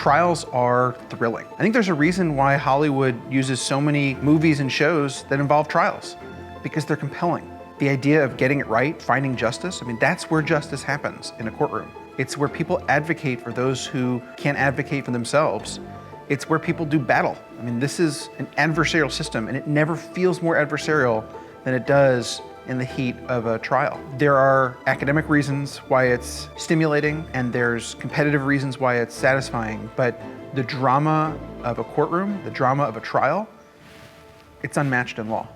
Trials are thrilling. I think there's a reason why Hollywood uses so many movies and shows that involve trials, because they're compelling. The idea of getting it right, finding justice, I mean, that's where justice happens in a courtroom. It's where people advocate for those who can't advocate for themselves. It's where people do battle. I mean, this is an adversarial system, and it never feels more adversarial than it does in the heat of a trial. There are academic reasons why it's stimulating, and there's competitive reasons why it's satisfying, but the drama of a courtroom, the drama of a trial, it's unmatched in law.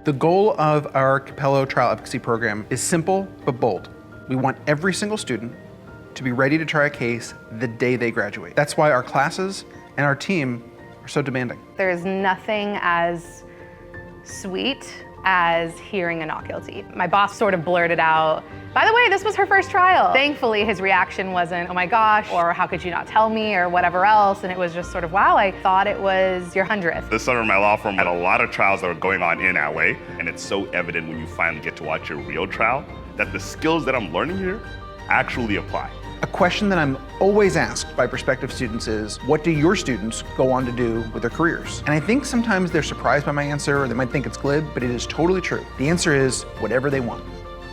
The goal of our Cappello trial advocacy program is simple but bold. We want every single student to be ready to try a case the day they graduate. That's why our classes and our team are so demanding. There's nothing as sweet as hearing a not guilty. My boss sort of blurted out, "By the way, this was her first trial." Thankfully, his reaction wasn't, "Oh my gosh," or "How could you not tell me," or whatever else. And it was just sort of, "Wow, I thought it was your 100th. This summer, my law firm had a lot of trials that were going on in LA, and it's so evident when you finally get to watch a real trial that the skills that I'm learning here actually apply. A question that I'm always asked by prospective students is, what do your students go on to do with their careers? And I think sometimes they're surprised by my answer, or they might think it's glib, but it is totally true. The answer is whatever they want.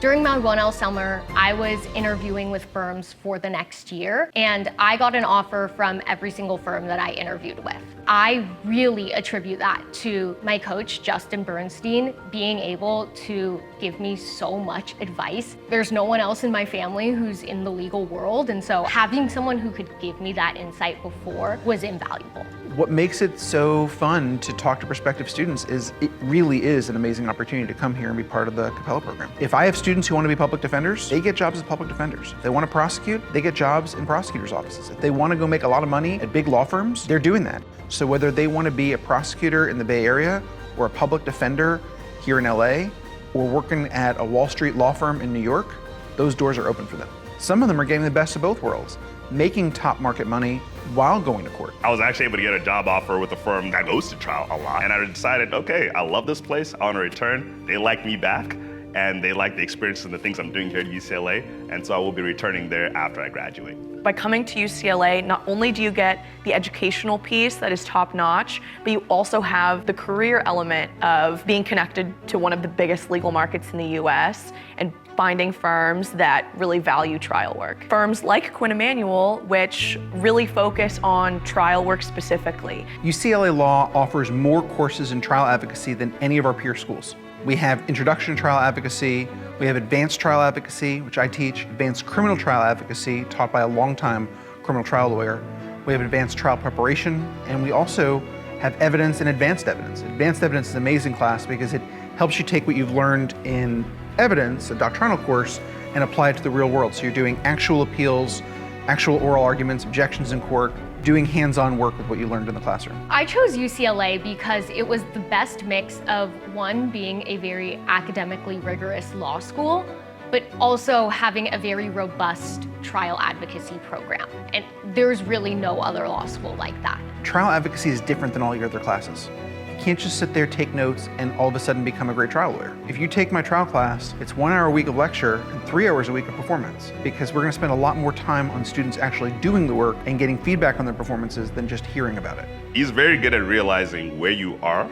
During my 1L summer, I was interviewing with firms for the next year, and I got an offer from every single firm that I interviewed with. I really attribute that to my coach, Justin Bernstein, being able to give me so much advice. There's no one else in my family who's in the legal world, and so having someone who could give me that insight before was invaluable. What makes it so fun to talk to prospective students is it really is an amazing opportunity to come here and be part of the Cappello program. If I have students who want to be public defenders, they get jobs as public defenders. If they want to prosecute, they get jobs in prosecutors' offices. If they want to go make a lot of money at big law firms, they're doing that. So whether they want to be a prosecutor in the Bay Area or a public defender here in LA or working at a Wall Street law firm in New York, those doors are open for them. Some of them are getting the best of both worlds, making top market money while going to court. I was actually able to get a job offer with a firm that goes to trial a lot, and I decided, okay, I love this place, I want to return. They like me back, and they like the experience and the things I'm doing here at UCLA, and so I will be returning there after I graduate. By coming to UCLA, not only do you get the educational piece that is top-notch, but you also have the career element of being connected to one of the biggest legal markets in the US and finding firms that really value trial work. Firms like Quinn Emanuel, which really focus on trial work specifically. UCLA Law offers more courses in trial advocacy than any of our peer schools. We have Introduction to Trial Advocacy, we have Advanced Trial Advocacy, which I teach, Advanced Criminal Trial Advocacy, taught by a longtime criminal trial lawyer. We have Advanced Trial Preparation, and we also have Evidence and Advanced Evidence. Advanced Evidence is an amazing class because it helps you take what you've learned in evidence, a doctrinal course, and apply it to the real world. So you're doing actual appeals, actual oral arguments, objections in court, doing hands-on work with what you learned in the classroom. I chose UCLA because it was the best mix of, one, being a very academically rigorous law school, but also having a very robust trial advocacy program. And there's really no other law school like that. Trial advocacy is different than all your other classes. You can't just sit there, take notes, and all of a sudden become a great trial lawyer. If you take my trial class, it's 1 hour a week of lecture and 3 hours a week of performance, because we're gonna spend a lot more time on students actually doing the work and getting feedback on their performances than just hearing about it. He's very good at realizing where you are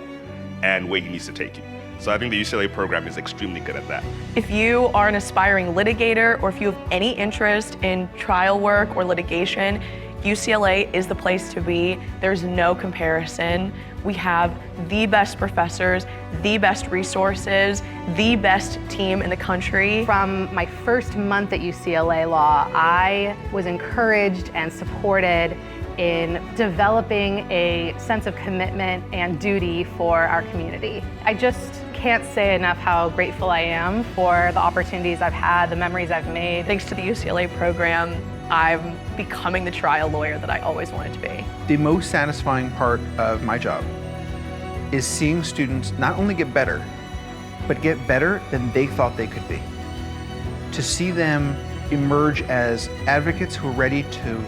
and where he needs to take you. So I think the UCLA program is extremely good at that. If you are an aspiring litigator or if you have any interest in trial work or litigation, UCLA is the place to be. There's no comparison. We have the best professors, the best resources, the best team in the country. From my first month at UCLA Law, I was encouraged and supported in developing a sense of commitment and duty for our community. I just can't say enough how grateful I am for the opportunities I've had, the memories I've made. Thanks to the UCLA program, I'm becoming the trial lawyer that I always wanted to be. The most satisfying part of my job is seeing students not only get better, but get better than they thought they could be. To see them emerge as advocates who are ready to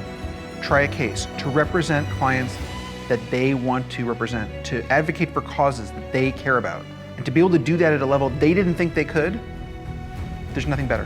try a case, to represent clients that they want to represent, to advocate for causes that they care about, and to be able to do that at a level they didn't think they could, there's nothing better.